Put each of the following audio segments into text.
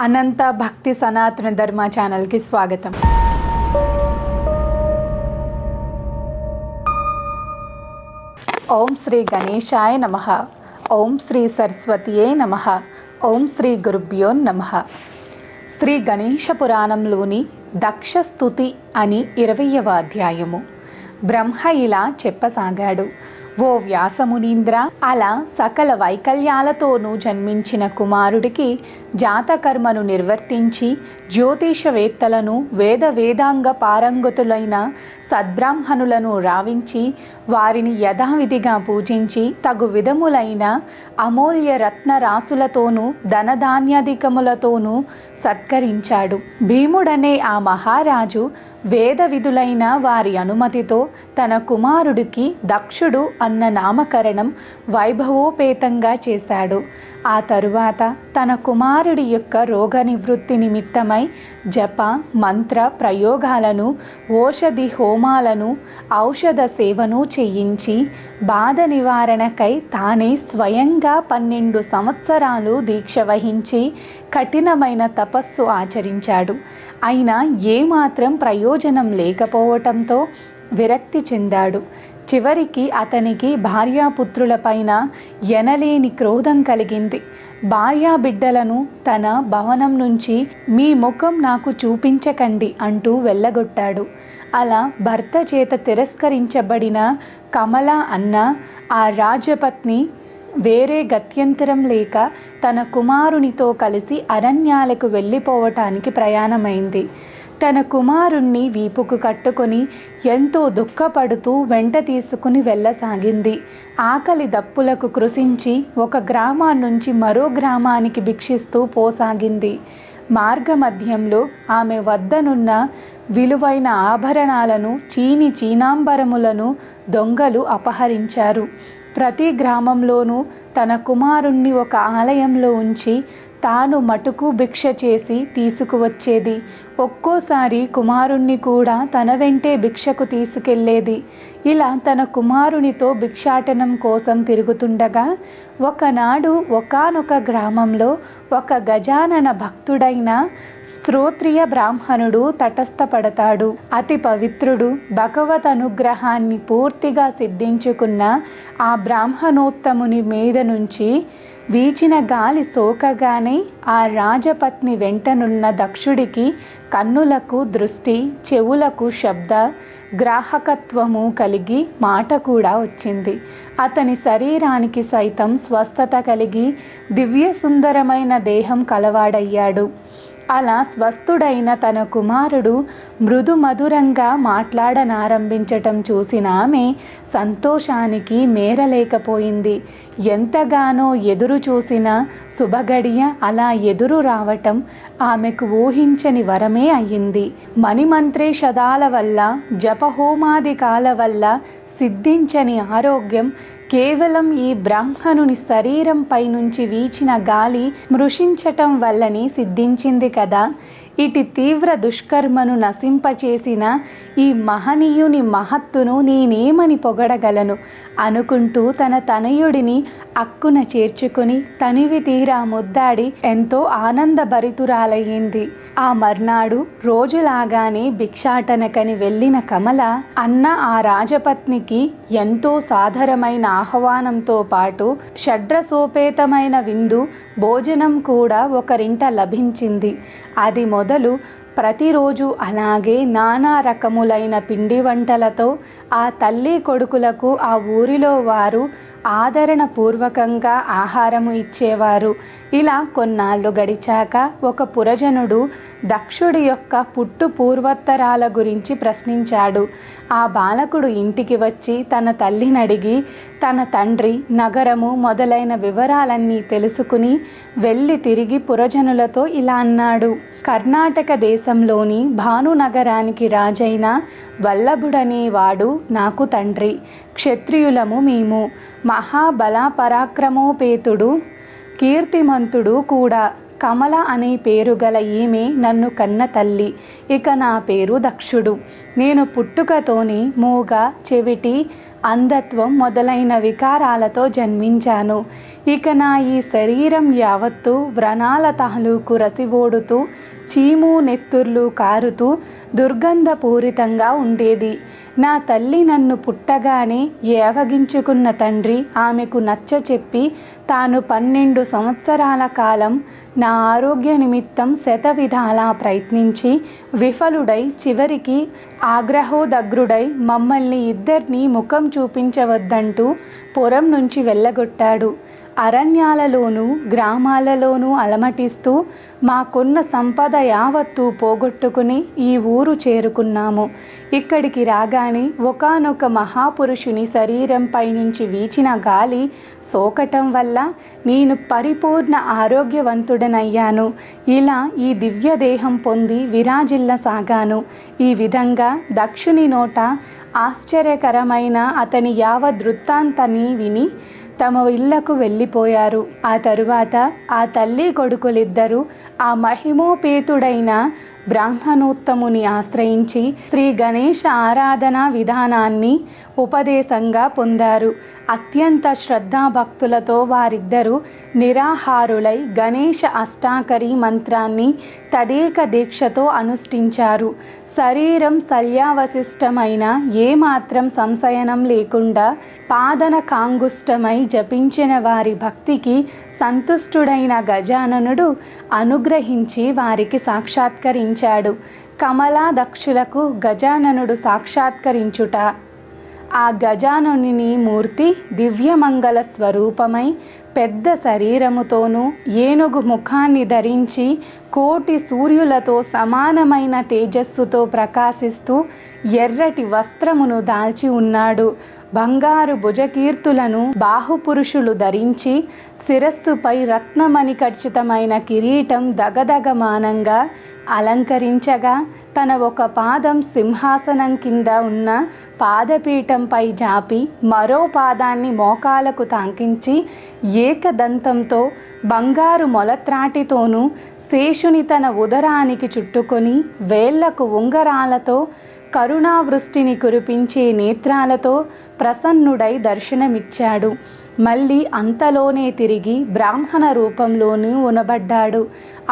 అనంత భక్తి సనాతన ధర్మ ఛానల్కి స్వాగతం. ఓం శ్రీ గణేశాయ నమః. ఓం శ్రీ సరస్వతియే నమః. ఓం శ్రీ గురుభ్యో నమః. శ్రీ గణేశ పురాణంలోని దక్ష స్తుతి అని 20వ అధ్యాయము. బ్రహ్మ ఇలా చెప్పసాగాడు: ఓ వ్యాసమునీంద్ర, అలా సకల వైకల్యాలతోనూ జన్మించిన కుమారుడికి జాతకర్మను నిర్వర్తించి జ్యోతిషవేత్తలను వేదాంగ పారంగతులైన సద్బ్రాహ్మణులను రావించి వారిని యథావిధిగా పూజించి తగు విధములైన అమూల్య రత్న రాసులతోనూ ధనధాన్యాధికములతోనూ సత్కరించాడు. భీముడనే ఆ మహారాజు వేద విధులైన వారి అనుమతితో తన కుమారుడికి దక్షుడు అన్న నామకరణం వైభవోపేతంగా చేశాడు. ఆ తరువాత తన కుమారుడి యొక్క రోగ నివృత్తి నిమిత్తమై జప మంత్ర ప్రయోగాలను, ఓషధి హోమాలను, ఔషధ సేవను చేయించి బాధ నివారణకై తానే స్వయంగా 12 సంవత్సరాలు దీక్ష వహించి కఠినమైన తపస్సు ఆచరించాడు. అయినా ఏమాత్రం ప్రయోజనం లేకపోవటంతో విరక్తి చెందాడు. చివరికి అతనికి భార్యాపుత్రులపైన ఎనలేని క్రోధం కలిగింది. భార్యాబిడ్డలను తన భవనం నుంచి మీ ముఖం నాకు చూపించకండి అంటూ వెళ్ళగొట్టాడు. అలా భర్త చేత తిరస్కరించబడిన కమల అన్న ఆ రాజపత్ని వేరే గత్యంతరం లేక తన కుమారునితో కలిసి అరణ్యాలకు వెళ్ళిపోవటానికి ప్రయాణమైంది. తన కుమారుణ్ణి వీపుకు కట్టుకొని ఎంతో దుఃఖపడుతూ వెంట తీసుకుని వెళ్ళసాగింది. ఆకలి దప్పులకు కృషించి ఒక గ్రామాన్నించి మరో గ్రామానికి భిక్షిస్తూ పోసాగింది. మార్గమధ్యంలో ఆమె వద్దనున్న విలువైన ఆభరణాలను, చీనాంబరములను దొంగలు అపహరించారు. ప్రతి గ్రామంలోనూ తన కుమారుణ్ణి ఒక ఆలయంలో ఉంచి తాను మటుకు భిక్ష చేసి తీసుకువచ్చేది. ఒక్కోసారి కుమారుణ్ణి కూడా తన వెంటే భిక్షకు తీసుకెళ్లేది. ఇలా తన కుమారునితో భిక్షాటనం కోసం తిరుగుతుండగా ఒకనాడు ఒకానొక గ్రామంలో ఒక గజానన భక్తుడైన స్తోత్రియ బ్రాహ్మణుడు తటస్థపడతాడు. అతి పవిత్రుడు, భగవత్ అనుగ్రహాన్ని పూర్తిగా సిద్ధించుకున్న ఆ బ్రాహ్మణోత్తముని మీద నుంచి వీచిన గాలి సోకగానే ఆ రాజపత్ని వెంటనున్న దక్షుడికి కన్నులకు దృష్టి, చెవులకు శబ్ద గ్రాహకత్వము కలిగి మాట కూడా వచ్చింది. అతని శరీరానికి సైతం స్వస్థత కలిగి దివ్య సుందరమైన దేహం కలవాడయ్యాడు. అలా స్వస్థుడైన తన కుమారుడు మృదు మధురంగా మాట్లాడనారంభించటం చూసిన ఆమె సంతోషానికి మేరలేకపోయింది. ఎంతగానో ఎదురు చూసిన శుభగడియ అలా ఎదురు రావటం ఆమెకు ఊహించని వరమే అయ్యింది. మణిమంత్రేషదాల వల్ల, జపహోమాదికాల వల్ల సిద్ధించని ఆరోగ్యం కేవలం ఈ బ్రాహ్మణుని శరీరంపై నుంచి వీచిన గాలి మృషించటం వల్లనే సిద్ధించింది కదా. ఇటు తీవ్ర దుష్కర్మను నశింపచేసిన ఈ మహనీయుని మహత్తును నేనేమని పొగడగలను అనుకుంటూ తన తనయుడిని అక్కున చేర్చుకుని తనివి తీరా ముద్దాడి ఎంతో ఆనందభరితురాలయ్యింది. ఆ మర్నాడు రోజులాగానే భిక్షాటనకని వెళ్ళిన కమల అన్న ఆ రాజపత్నికి ఎంతో సాదరమైన ఆహ్వానంతో పాటు షడ్రసోపేతమైన విందు భోజనం కూడా ఒకరింట లభించింది. అది మొదలు ప్రతిరోజు అలాగే నానా రకములైన పిండి వంటలతో ఆ తల్లి కొడుకులకు ఆ ఊరిలో వారు ఆదరణ పూర్వకంగా ఆహారము ఇచ్చేవారు. ఇలా కొన్నాళ్ళు గడిచాక ఒక పురజనుడు దక్షుడి యొక్క పుట్టు పూర్వోత్తరాల గురించి ప్రశ్నించాడు. ఆ బాలకుడు ఇంటికి వచ్చి తన తల్లిని అడిగి తన తండ్రి, నగరము మొదలైన వివరాలన్నీ తెలుసుకుని వెళ్ళి తిరిగి పురజనులతో ఇలా అన్నాడు: కర్ణాటక దేశంలోని భానునగరానికి రాజైన వల్లభుడనేవాడు నాకు తండ్రి. క్షత్రియులము మేము. మహాబల పరాక్రమోపేతుడు, కీర్తిమంతుడు కూడా. కమల అనే పేరు గల ఈమె నన్ను కన్న తల్లి. ఇక నా పేరు దక్షుడు. నేను పుట్టుకతోనే మూగ, చెవిటి, అంధత్వం మొదలైన వికారాలతో జన్మించాను. ఇక నా ఈ శరీరం యావత్తు వ్రణాల తాలూకు రసివోడుతూ చీము నెత్తుర్లు కారుతూ దుర్గంధపూరితంగా ఉండేది. నా తల్లి నన్ను పుట్టగానే ఏవగించుకున్న తండ్రి ఆమెకు నచ్చ చెప్పి తాను 12 సంవత్సరాల కాలం నా ఆరోగ్య నిమిత్తం శతవిధాలా ప్రయత్నించి విఫలుడై చివరికి ఆగ్రహోదగ్రుడై మమ్మల్ని ఇద్దరినీ ముఖం చూపించవద్దంటూ పురం నుంచి వెళ్ళగొట్టాడు. అరణ్యాలలోనూ గ్రామాలలోనూ అలమటిస్తూ మాకున్న సంపద యావత్తూ పోగొట్టుకుని ఈ ఊరు చేరుకున్నాము. ఇక్కడికి రాగానే ఒకానొక మహాపురుషుని శరీరంపై నుంచి వీచిన గాలి సోకటం వల్ల నేను పరిపూర్ణ ఆరోగ్యవంతుడనయ్యాను. ఇలా ఈ దివ్య దేహం పొంది విరాజిల్లసాగాను. ఈ విధంగా దక్షుని నోట ఆశ్చర్యకరమైన అతని యావద్ వృత్తాంతాన్ని విని తమ ఇళ్లకు వెళ్ళిపోయారు. ఆ తరువాత ఆ తల్లి కొడుకులిద్దరూ ఆ మహిమోపేతుడైన బ్రాహ్మణోత్తముని ఆశ్రయించి శ్రీ గణేశ ఆరాధనా విధానాన్ని ఉపదేశంగా పొందారు. అత్యంత శ్రద్ధాభక్తులతో వారిద్దరూ నిరాహారులై గణేశ అష్టాకరి మంత్రాన్ని తదేక దీక్షతో అనుష్ఠించారు. శరీరం శల్యావశిష్టమైన ఏమాత్రం సంశయనం లేకుండా పాదన కాంగుష్టమై జపించిన వారి భక్తికి సంతుష్టుడైన గజాననుడు అనుగ్రహించి వారికి సాక్షాత్కరించాడు. కమలాదక్షులకు గజాననుడు సాక్షాత్కరించుట. ఆ గజాననుని మూర్తి దివ్యమంగళ స్వరూపమై పెద్ద శరీరముతోనూ ఏనుగు ముఖాన్ని ధరించి కోటి సూర్యులతో సమానమైన తేజస్సుతో ప్రకాశిస్తూ ఎర్రటి వస్త్రమును దాల్చి ఉన్నాడు. బంగారు భుజకీర్తులను బాహుపురుషులు ధరించి శిరస్సుపై రత్నమణిఖచ్చితమైన కిరీటం దగదగమానంగా అలంకరించగా తన ఒక పాదం సింహాసనం కింద ఉన్న పాదపీఠంపై జాపి మరో పాదాన్ని మోకాలకు తాకించి ఏకదంతంతో బంగారు మొలత్రాటితోనూ శేషుని తన ఉదరానికి చుట్టుకొని వేళ్లకు ఉంగరాలతో కరుణావృష్టిని కురిపించే నేత్రాలతో ప్రసన్నుడై దర్శనమిచ్చాడు. మళ్ళీ అంతలోనే తిరిగి బ్రాహ్మణ రూపంలోనూ ఉనబడ్డాడు.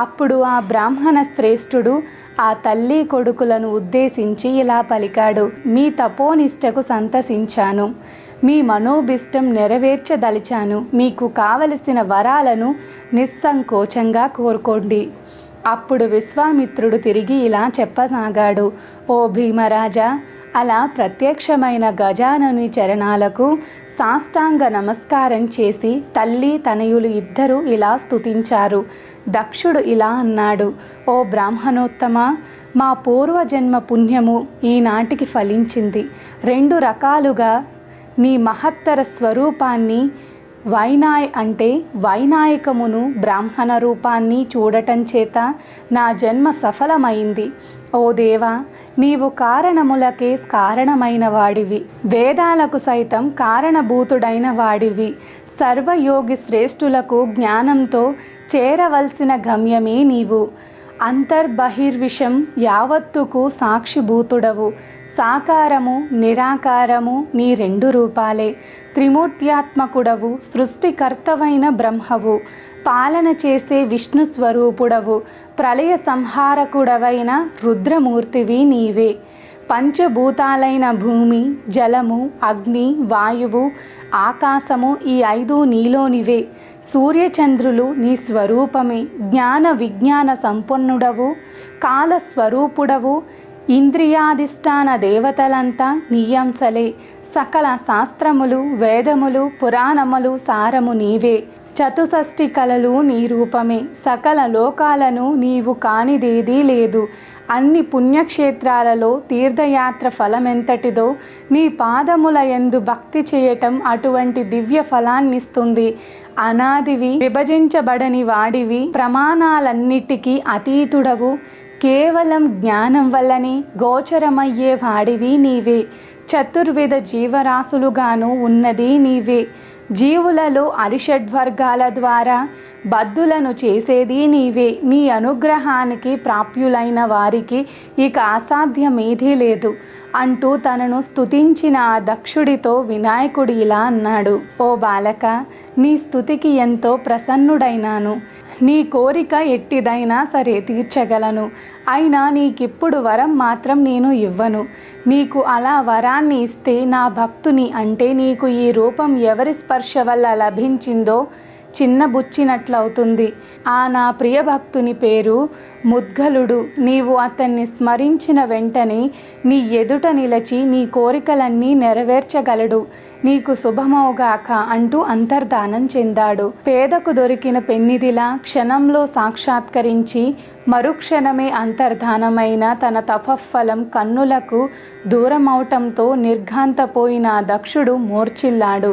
అప్పుడు ఆ బ్రాహ్మణ శ్రేష్ఠుడు ఆ తల్లి కొడుకులను ఉద్దేశించి ఇలా పలికాడు: మీ తపోనిష్టకు సంతసించాను, మీ మనోభిష్టం నెరవేర్చదలిచాను. మీకు కావలసిన వరాలను నిస్సంకోచంగా కోరుకోండి. అప్పుడు విశ్వామిత్రుడు తిరిగి ఇలా చెప్పసాగాడు: ఓ భీమరాజా, అలా ప్రత్యక్షమైన గజానని చరణాలకు సాష్టాంగ నమస్కారం చేసి తల్లి తనయులు ఇద్దరూ ఇలా స్తుతించారు. దక్షుడు ఇలా అన్నాడు: ఓ బ్రాహ్మణోత్తమ, మా పూర్వజన్మ పుణ్యము ఈనాటికి ఫలించింది. 2 రకాలుగా నీ మహత్తర స్వరూపాన్ని వైనాయకమును బ్రాహ్మణ రూపాన్ని చూడటం చేత నా జన్మ సఫలమైంది. ఓ దేవా, నీవు కారణములకే కారణమైన వాడివి, వేదాలకు సైతం కారణభూతుడైన వాడివి. సర్వయోగి శ్రేష్ఠులకు జ్ఞానంతో చేరవలసిన గమ్యమే నీవు. అంతర్బహిర్విషం యావత్తుకు సాక్షిభూతుడవు. సాకారము నిరాకారము నీ 2 రూపాలే. త్రిమూర్త్యాత్మకుడవు, సృష్టికర్తవైన బ్రహ్మవు, పాలన చేసే విష్ణు స్వరూపుడవు, ప్రళయ సంహారకుడవైన రుద్రమూర్తివి నీవే. పంచభూతాలైన భూమి, జలము, అగ్ని, వాయువు, ఆకాశము ఈ 5 నీలోనివే. సూర్యచంద్రులు నీ స్వరూపమే. జ్ఞాన విజ్ఞాన సంపన్నుడవు, కాలస్వరూపుడవు. ఇంద్రియాధిష్టాన దేవతలంతా నీ అంశలే. సకల శాస్త్రములు, వేదములు, పురాణములు సారము నీవే. చతుషష్ఠి కళలు నీ రూపమే. సకల లోకాలను నీవు కానిదేదీ లేదు. అన్ని పుణ్యక్షేత్రాలలో తీర్థయాత్ర ఫలమెంతటిదో నీ పాదముల యందు భక్తి చేయటం అటువంటి దివ్య ఫలాన్నిస్తుంది. అనాదివి, విభజించబడని వాడివి, ప్రమాణాలన్నిటికీ అతీతుడవు. కేవలం జ్ఞానం వల్లనే గోచరమయ్యే వాడివి నీవే. చతుర్విధ జీవరాశులుగాను ఉన్నది నీవే. జీవులలో అరిషడ్వర్గాల ద్వారా బద్ధులను చేసేది నీవే. నీ అనుగ్రహానికి ప్రాప్యులైన వారికి ఇక అసాధ్యమేదీ లేదు అంటూ తనను స్తుతించిన ఆ దక్షుడితో వినాయకుడు ఇలా అన్నాడు: ఓ బాలక, నీ స్తుతికి ఎంతో ప్రసన్నుడైనాను. నీ కోరిక ఎట్టిదైనా సరే తీర్చగలను. అయినా నీకిప్పుడు వరం మాత్రం నేను ఇవ్వను. నీకు అలా వరాన్ని ఇస్తే నా భక్తుని, అంటే నీకు ఈ రూపం ఎవరి స్పర్శ వల్ల లభించిందో చిన్నబుచ్చినట్లవుతుంది. ఆ నా ప్రియ భక్తుని పేరు ముద్గలుడు. నీవు అతన్ని స్మరించిన వెంటనే నీ ఎదుట నిలచి నీ కోరికలన్నీ నెరవేర్చగలడు. నీకు శుభమవుగాక అంటూ అంతర్ధానం చెందాడు. పేదకు దొరికిన పెన్నిదిలా క్షణంలో సాక్షాత్కరించి మరుక్షణమే అంతర్ధానమైన తన తపఫలం కన్నులకు దూరమవటంతో నిర్ఘాంతపోయిన దక్షుడు మూర్ఛిల్లాడు.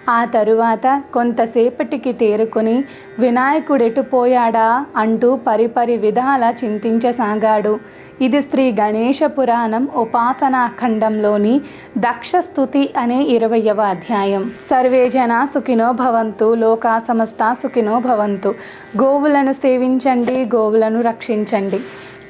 ఆ తరువాత కొంతసేపటికి తేరుకుని వినాయకుడెటుపోయాడా అంటూ పరిపరి విధాల చింతించసాగాడు. ఇది శ్రీ గణేశ పురాణం ఉపాసనాఖండంలోని దక్షస్తుతి అనే 20వ అధ్యాయం. సర్వే జనా సుఖినో భవంతు, లోకా సమస్తా సుఖినో భవంతు. గోవులను సేవించండి, గోవులను రక్షించండి.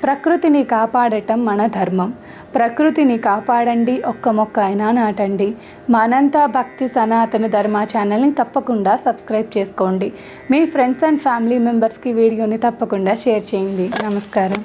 ప్రకృతిని కాపాడటం మన ధర్మం. ప్రకృతిని కాపాడండి, ఒక్క మొక్క అయినా నాటండి. మనంతా భక్తి సనాతన ధర్మ ఛానల్ని తప్పకుండా సబ్స్క్రైబ్ చేసుకోండి. మీ ఫ్రెండ్స్ అండ్ ఫ్యామిలీ మెంబర్స్కి వీడియోని తప్పకుండా షేర్ చేయండి. నమస్కారం.